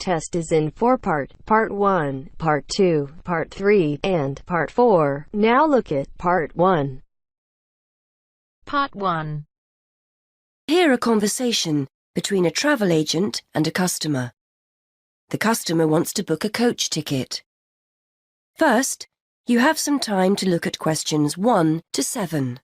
test is in 4 parts: Part 1, Part 2, Part 3, and Part 4. Now look at Part 1. Part 1. Hear a conversation between a travel agent and a customer. The customer wants to book a coach ticket. First, you have some time to look at questions 1 to 7.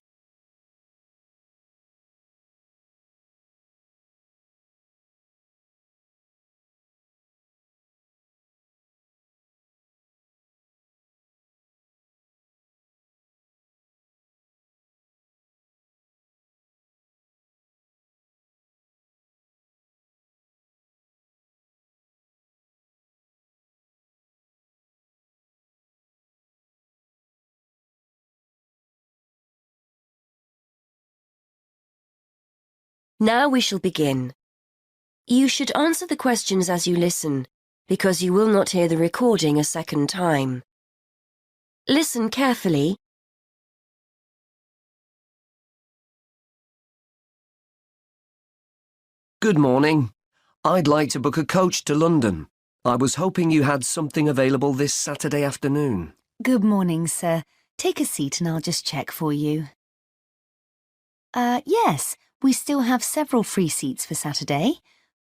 Now we shall begin. You should answer the questions as you listen, because you will not hear the recording a second time. Listen carefully. Good morning. I'd like to book a coach to London. I was hoping you had something available this Saturday afternoon. Good morning, sir. Take a seat and I'll just check for you. Yes, we still have several free seats for Saturday.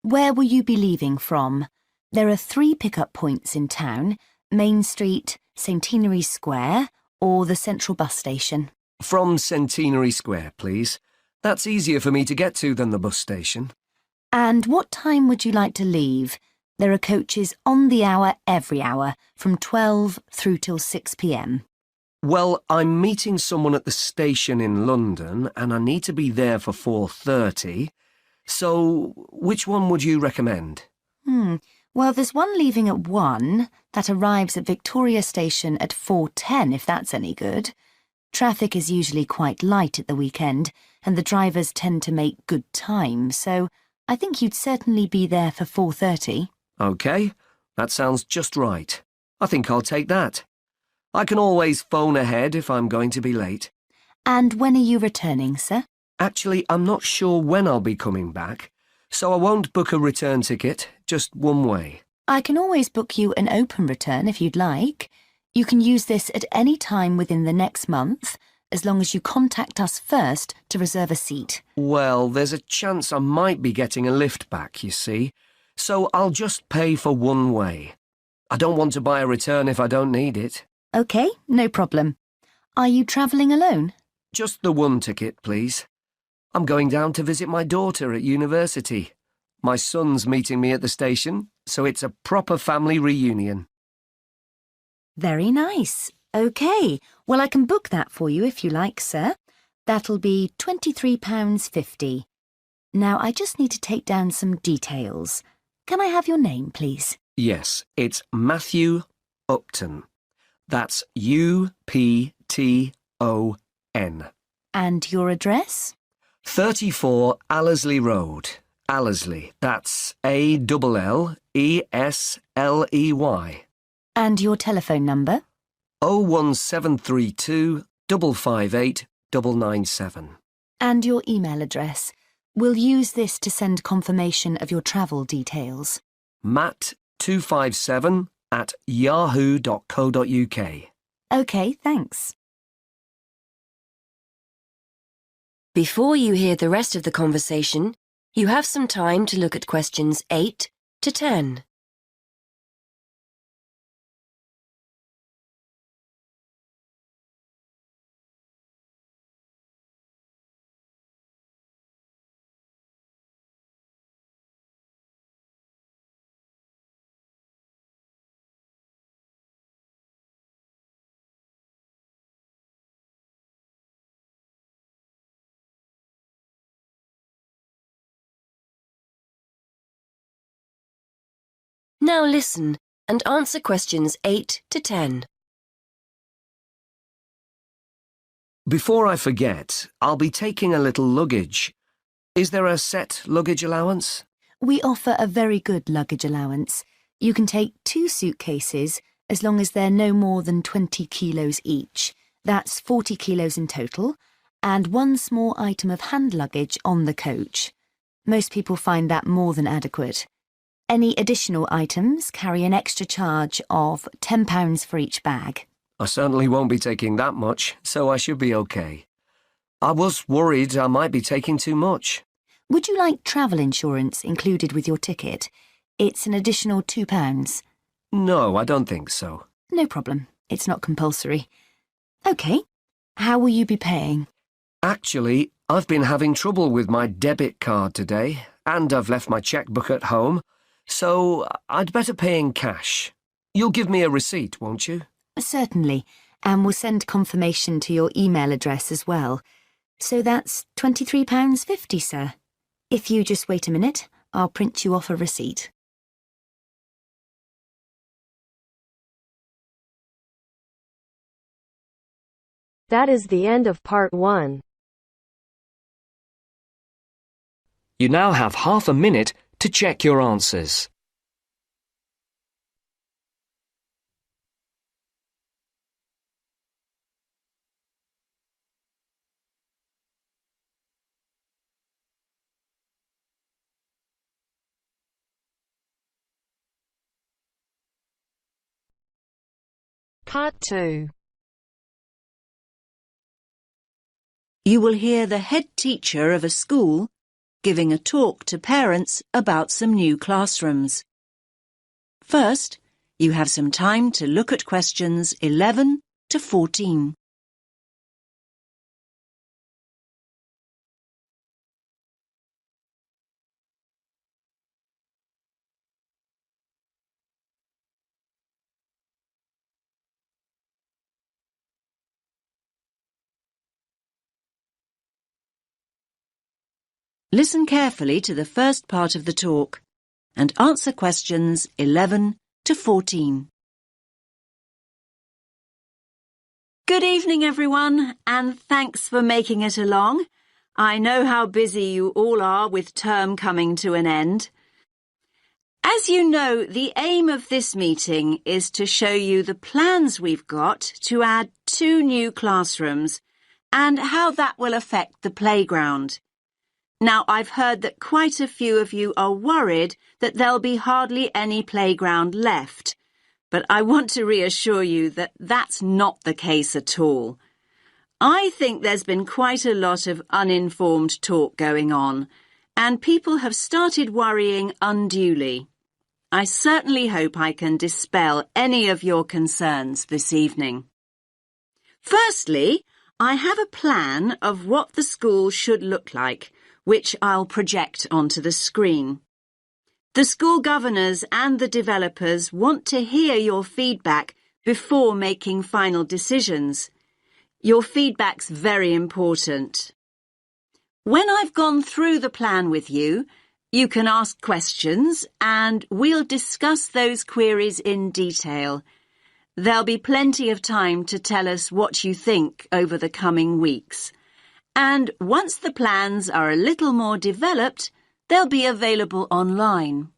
Where will you be leaving from? There are 3 pickup points in town: Main Street, Centenary Square, or the Central Bus Station. From Centenary Square, please. That's easier for me to get to than the bus station. And what time would you like to leave? There are coaches on the hour every hour, from 12 through till 6 p.m. Well, I'm meeting someone at the station in London and I need to be there for 4:30. So, which one would you recommend? Well, there's one leaving at 1 that arrives at Victoria Station at 4:10, if that's any good. Traffic is usually quite light at the weekend and the drivers tend to make good time, so I think you'd certainly be there for 4:30. OK, that sounds just right. I think I'll take that. I can always phone ahead if I'm going to be late. And when are you returning, sir? Actually, I'm not sure when I'll be coming back, so I won't book a return ticket, just one way. I can always book you an open return if you'd like. You can use this at any time within the next month, as long as you contact us first to reserve a seat. Well, there's a chance I might be getting a lift back, you see, so I'll just pay for one way. I don't want to buy a return if I don't need it. OK, no problem. Are you travelling alone? Just the one ticket, please. I'm going down to visit my daughter at university. My son's meeting me at the station, so it's a proper family reunion. Very nice. OK, well, I can book that for you if you like, sir. That'll be £23.50. Now, I just need to take down some details. Can I have your name, please? Yes, it's Matthew Upton. That's U-P-T-O-N. And your address? 34 Allesley Road. Allesley, that's A-L-L-E-S-L-E-Y. And your telephone number? 01732 558 997. And your email address? We'll use this to send confirmation of your travel details. matt257@yahoo.co.uk. OK, thanks. Before you hear the rest of the conversation, you have some time to look at questions 8 to 10. Now listen and answer questions 8 to 10. Before I forget, I'll be taking a little luggage. Is there a set luggage allowance? We offer a very good luggage allowance. You can take 2 suitcases as long as they're no more than 20 kilos each. That's 40 kilos in total, and 1 small item of hand luggage on the coach. Most people find that more than adequate. Any additional items carry an extra charge of £10 for each bag. I certainly won't be taking that much, so I should be okay. I was worried I might be taking too much. Would you like travel insurance included with your ticket? It's an additional £2. No, I don't think so. No problem. It's not compulsory. OK. How will you be paying? Actually, I've been having trouble with my debit card today, and I've left my checkbook at home, so I'd better pay in cash. You'll give me a receipt, won't you? Certainly, and we'll send confirmation to your email address as well. So that's £23.50, sir. If you just wait a minute, I'll print you off a receipt. That is the end of part 1. You now have half a minute to check your answers. Part 2. You will hear the head teacher of a school giving a talk to parents about some new classrooms. First, you have some time to look at questions 11 to 14. Listen carefully to the first part of the talk and answer questions 11 to 14. Good evening, everyone, and thanks for making it along. I know how busy you all are with term coming to an end. As you know, the aim of this meeting is to show you the plans we've got to add 2 new classrooms and how that will affect the playground. Now, I've heard that quite a few of you are worried that there'll be hardly any playground left, but I want to reassure you that that's not the case at all. I think there's been quite a lot of uninformed talk going on, and people have started worrying unduly. I certainly hope I can dispel any of your concerns this evening. Firstly, I have a plan of what the school should look like, which I'll project onto the screen. The school governors and the developers want to hear your feedback before making final decisions. Your feedback's very important. When I've gone through the plan with you, you can ask questions and we'll discuss those queries in detail. There'll be plenty of time to tell us what you think over the coming weeks. And once the plans are a little more developed, they'll be available online.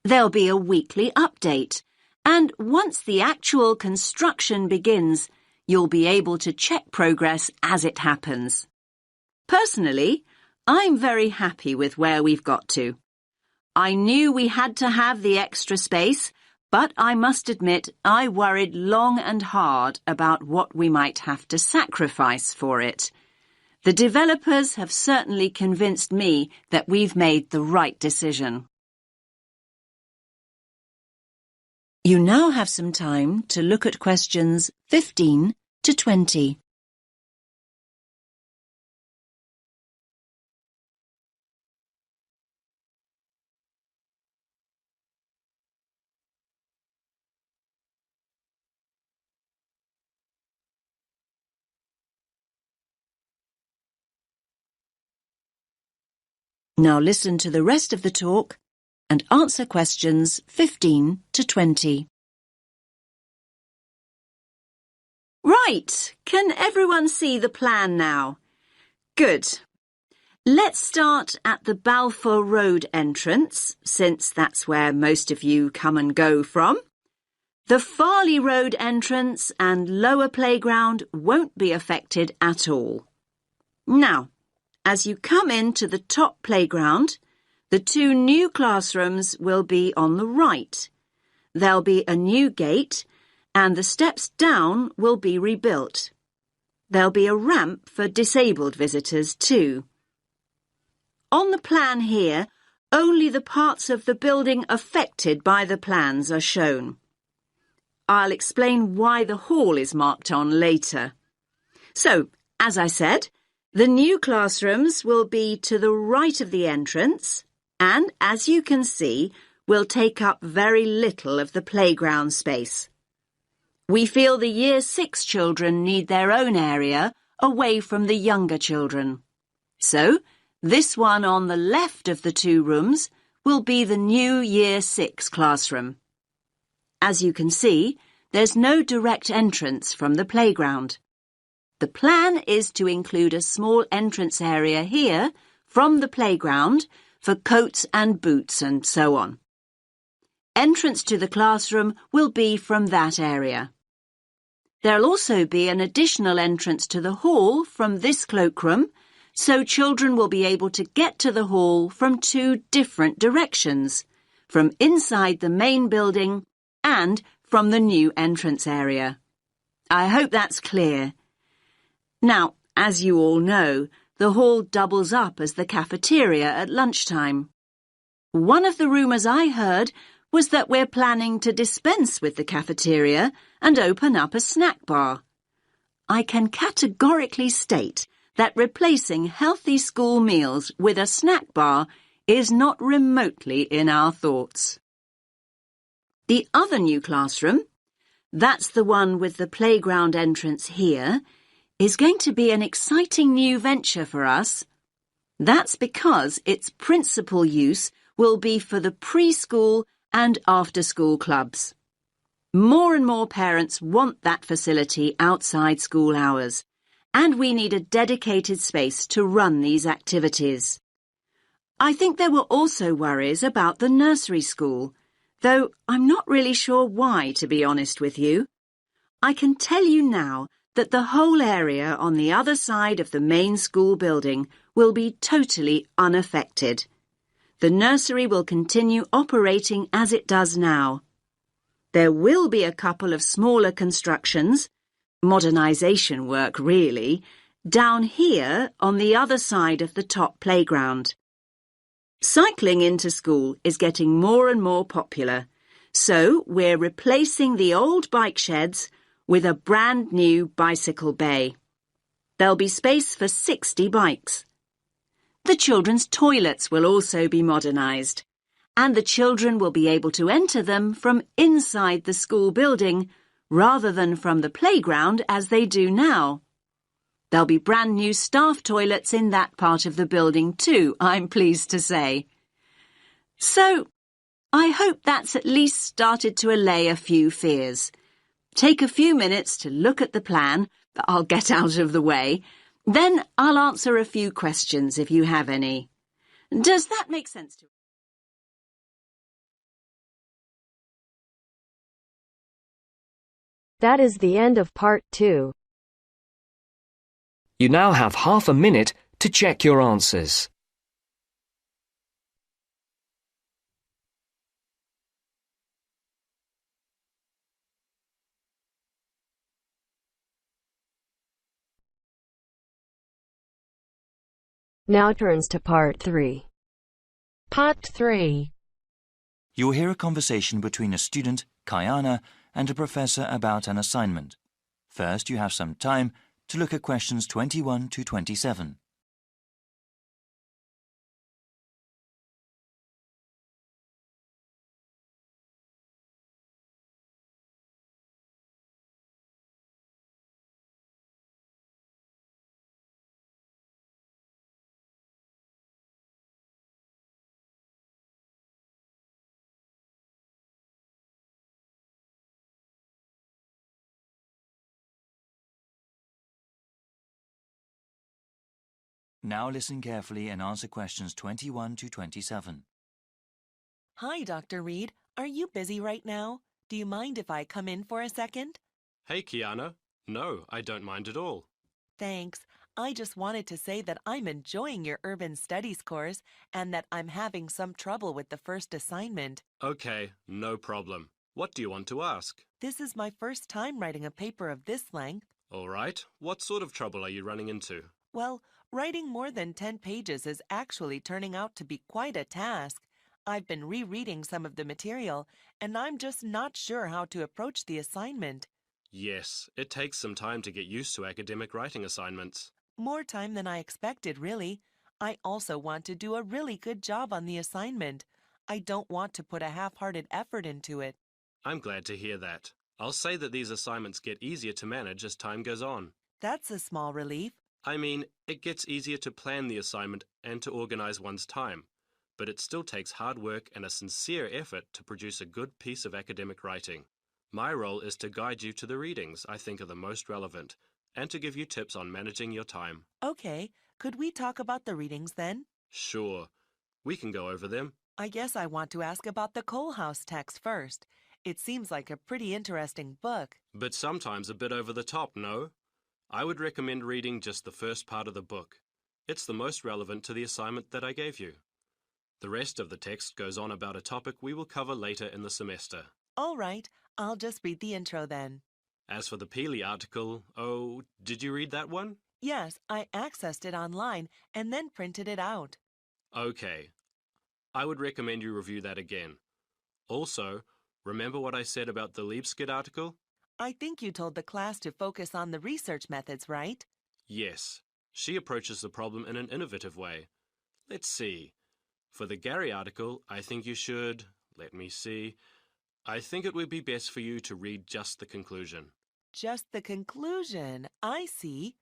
There'll be a weekly update, and once the actual construction begins, you'll be able to check progress as it happens. Personally, I'm very happy with where we've got to. I knew we had to have the extra space, but I must admit I worried long and hard about what we might have to sacrifice for it. The developers have certainly convinced me that we've made the right decision. You now have some time to look at questions 15 to 20. Now listen to the rest of the talk and answer questions 15 to 20. Right, can everyone see the plan now? Good. Let's start at the Balfour Road entrance, since that's where most of you come and go from. The Farley Road entrance and lower playground won't be affected at all. Now, as you come into the top playground, The 2 new classrooms will be on the right. There'll be a new gate, and the steps down will be rebuilt. There'll be a ramp for disabled visitors too. On the plan here, only the parts of the building affected by the plans are shown. I'll explain why the hall is marked on later. So, as I said, the new classrooms will be to the right of the entrance and, as you can see, will take up very little of the playground space. We feel the Year 6 children need their own area away from the younger children. So, this one on the left of the 2 rooms will be the new Year 6 classroom. As you can see, there's no direct entrance from the playground. The plan is to include a small entrance area here from the playground for coats and boots and so on. Entrance to the classroom will be from that area. There'll also be an additional entrance to the hall from this cloakroom, so children will be able to get to the hall from 2 different directions, from inside the main building and from the new entrance area. I hope that's clear. Now, as you all know, the hall doubles up as the cafeteria at lunchtime. One of the rumours I heard was that we're planning to dispense with the cafeteria and open up a snack bar. I can categorically state that replacing healthy school meals with a snack bar is not remotely in our thoughts. The other new classroom, that's the one with the playground entrance here, is going to be an exciting new venture for us. That's because its principal use will be for the preschool and after-school clubs. More and more parents want that facility outside school hours, and we need a dedicated space to run these activities. I think there were also worries about the nursery school, though I'm not really sure why, to be honest with you. I can tell you now that the whole area on the other side of the main school building will be totally unaffected. The nursery will continue operating as it does now. There will be a couple of smaller constructions, modernisation work really, down here on the other side of the top playground. Cycling into school is getting more and more popular, so we're replacing the old bike sheds with a brand new bicycle bay. There'll be space for 60 bikes. The children's toilets will also be modernised, and the children will be able to enter them from inside the school building rather than from the playground as they do now. There'll be brand new staff toilets in that part of the building too, I'm pleased to say. So, I hope that's at least started to allay a few fears. Take a few minutes to look at the plan that I'll get out of the way. Then I'll answer a few questions if you have any. Does that make sense to you? That is the end of part 2. You now have half a minute to check your answers. Now turns to part 3. Part 3. You will hear a conversation between a student, Kayana, and a professor about an assignment. First, you have some time to look at questions 21 to 27. Now listen carefully and answer questions 21 to 27. Hi, Dr. Reed. Are you busy right now? Do you mind if I come in for a second? Hey, Kiana. No, I don't mind at all. Thanks. I just wanted to say that I'm enjoying your urban studies course and that I'm having some trouble with the first assignment. Okay, no problem. What do you want to ask? This is my first time writing a paper of this length. All right, what sort of trouble are you running into? Well, writing more than 10 pages is actually turning out to be quite a task. I've been rereading some of the material, and I'm just not sure how to approach the assignment. Yes, it takes some time to get used to academic writing assignments. More time than I expected, really. I also want to do a really good job on the assignment. I don't want to put a half-hearted effort into it. I'm glad to hear that. I'll say that these assignments get easier to manage as time goes on. That's a small relief. I mean, it gets easier to plan the assignment and to organize one's time, but it still takes hard work and a sincere effort to produce a good piece of academic writing. My role is to guide you to the readings I think are the most relevant and to give you tips on managing your time. Okay, could we talk about the readings then? Sure, we can go over them. I guess I want to ask about the Coal House text first. It seems like a pretty interesting book. But sometimes a bit over the top, no? I would recommend reading just the first part of the book. It's the most relevant to the assignment that I gave you. The rest of the text goes on about a topic we will cover later in the semester. All right, I'll just read the intro then. As for the Peely article, oh, did you read that one? Yes, I accessed it online and then printed it out. Okay. I would recommend you review that again. Also, remember what I said about the Liebskid article? I think you told the class to focus on the research methods, right? Yes. She approaches the problem in an innovative way. Let's see. For the Gary article, I think you should... Let me see. I think it would be best for you to read just the conclusion. Just the conclusion. I see.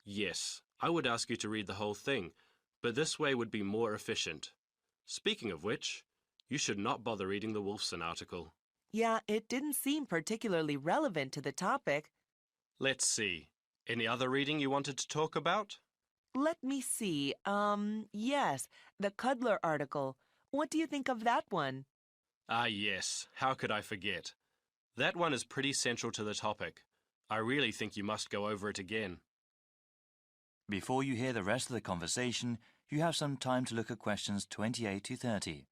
Yes, I would ask you to read the whole thing, but this way would be more efficient. Speaking of which, you should not bother reading the Wolfson article. Yeah, it didn't seem particularly relevant to the topic. Let's see. Any other reading you wanted to talk about? Let me see. Yes, the Cudler article. What do you think of that one? Ah, yes. How could I forget? That one is pretty central to the topic. I really think you must go over it again. Before you hear the rest of the conversation, you have some time to look at questions 28 to 30.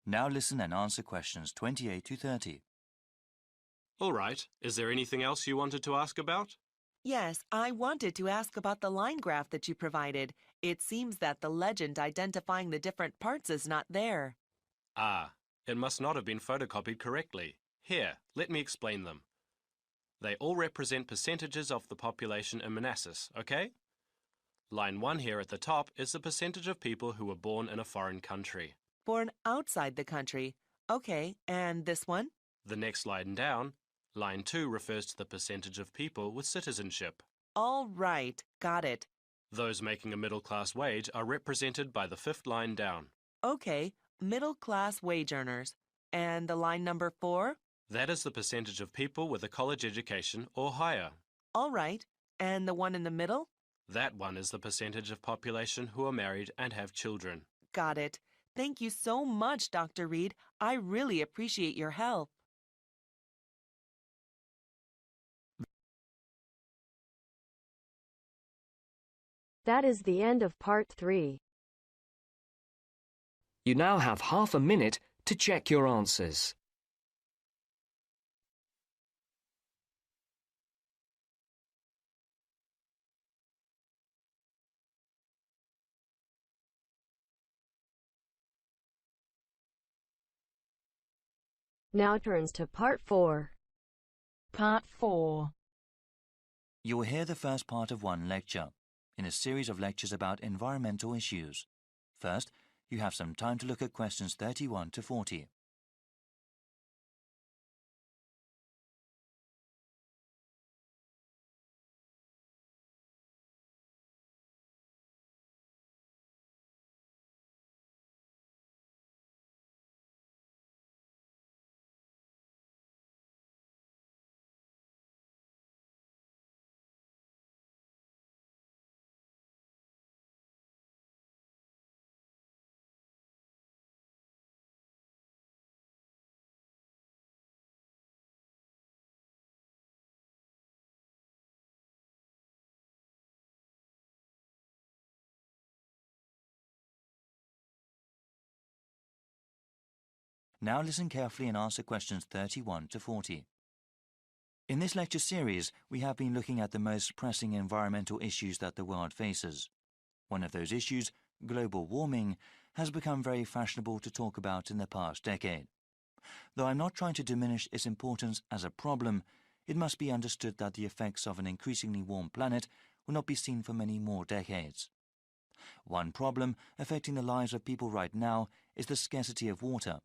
Now listen and answer questions 28 to 30. All right. Is there anything else you wanted to ask about? Yes, I wanted to ask about the line graph that you provided. It seems that the legend identifying the different parts is not there. Ah, it must not have been photocopied correctly. Here, let me explain them. They all represent percentages of the population in Manassas, okay? Line 1 here at the top is the percentage of people who were born in a foreign country. Born outside the country. Okay, and this one? The next line down, line 2 refers to the percentage of people with citizenship. All right, got it. Those making a middle-class wage are represented by the fifth line down. Okay, middle-class wage earners. And the line number 4? That is the percentage of people with a college education or higher. All right, and the one in the middle? That one is the percentage of population who are married and have children. Got it. Thank you so much, Dr. Reed. I really appreciate your help. That is the end of part 3. You now have half a minute to check your answers. Now turns to part 4. Part 4. You will hear the first part of one lecture, in a series of lectures about environmental issues. First, you have some time to look at questions 31 to 40. Now listen carefully and answer questions 31 to 40. In this lecture series, we have been looking at the most pressing environmental issues that the world faces. One of those issues, global warming, has become very fashionable to talk about in the past decade. Though I'm not trying to diminish its importance as a problem, it must be understood that the effects of an increasingly warm planet will not be seen for many more decades. One problem affecting the lives of people right now is the scarcity of water.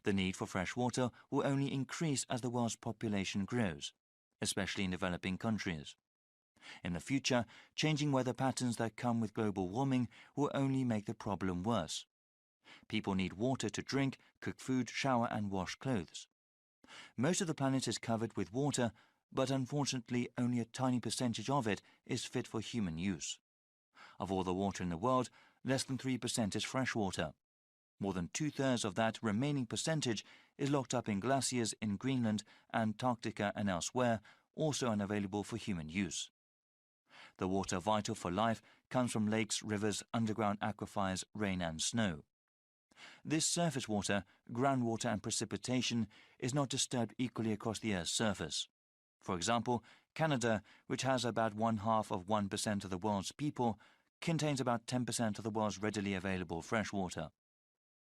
The need for fresh water will only increase as the world's population grows, especially in developing countries. In the future, changing weather patterns that come with global warming will only make the problem worse. People need water to drink, cook food, shower and wash clothes. Most of the planet is covered with water, but unfortunately only a tiny percentage of it is fit for human use. Of all the water in the world, less than 3% is fresh water. More than 2/3 of that remaining percentage is locked up in glaciers in Greenland, Antarctica and elsewhere, also unavailable for human use. The water vital for life comes from lakes, rivers, underground aquifers, rain and snow. This surface water, groundwater and precipitation is not disturbed equally across the Earth's surface. For example, Canada, which has about 0.5% of the world's people, contains about 10% of the world's readily available fresh water.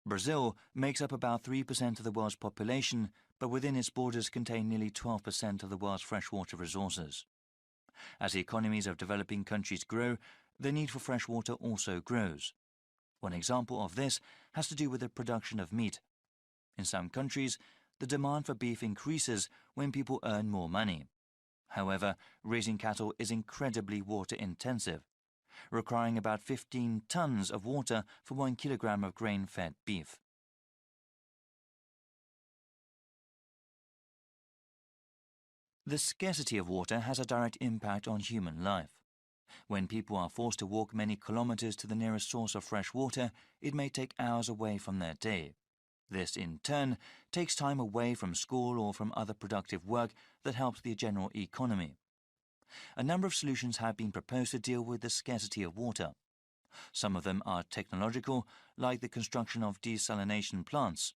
Brazil makes up about 3% of the world's population, but within its borders contain nearly 12% of the world's freshwater resources. As the economies of developing countries grow, the need for fresh water also grows. One example of this has to do with the production of meat. In some countries, the demand for beef increases when people earn more money. However, raising cattle is incredibly water-intensive, requiring about 15 tons of water for 1 kilogram of grain-fed beef. The scarcity of water has a direct impact on human life. When people are forced to walk many kilometers to the nearest source of fresh water, it may take hours away from their day. This, in turn, takes time away from school or from other productive work that helps the general economy. A number of solutions have been proposed to deal with the scarcity of water. Some of them are technological, like the construction of desalination plants.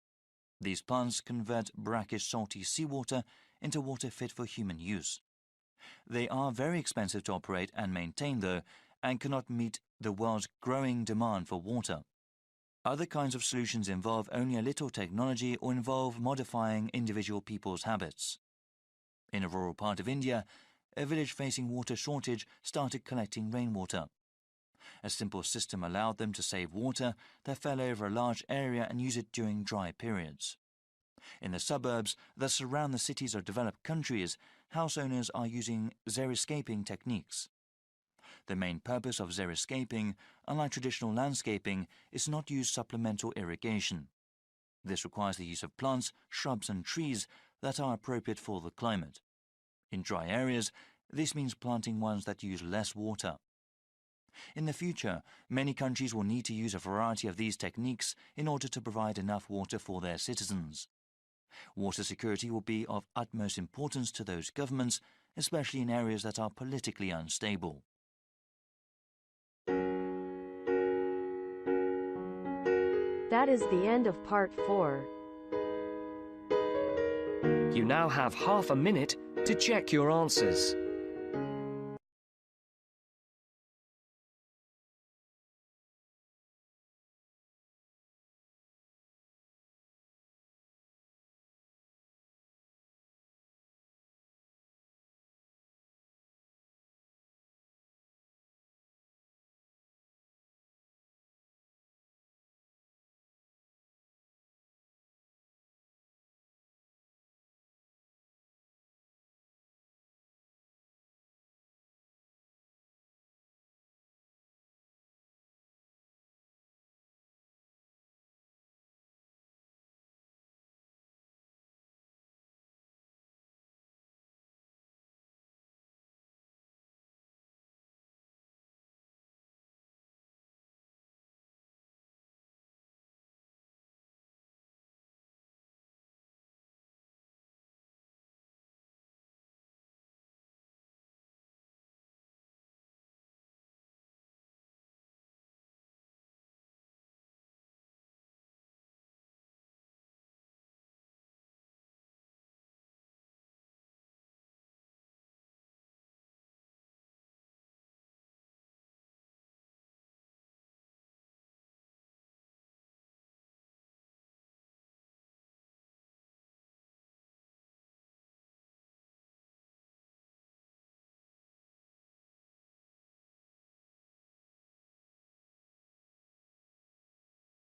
These plants convert brackish salty seawater into water fit for human use. They are very expensive to operate and maintain, though, and cannot meet the world's growing demand for water. Other kinds of solutions involve only a little technology or involve modifying individual people's habits. In a rural part of India, a village facing water shortage started collecting rainwater. A simple system allowed them to save water that fell over a large area and use it during dry periods. In the suburbs that surround the cities of developed countries, house owners are using xeriscaping techniques. The main purpose of xeriscaping, unlike traditional landscaping, is not to use supplemental irrigation. This requires the use of plants, shrubs and trees that are appropriate for the climate. In dry areas, this means planting ones that use less water. In the future, many countries will need to use a variety of these techniques in order to provide enough water for their citizens. Water security will be of utmost importance to those governments, especially in areas that are politically unstable. That is the end of part 4. You now have half a minute to check your answers.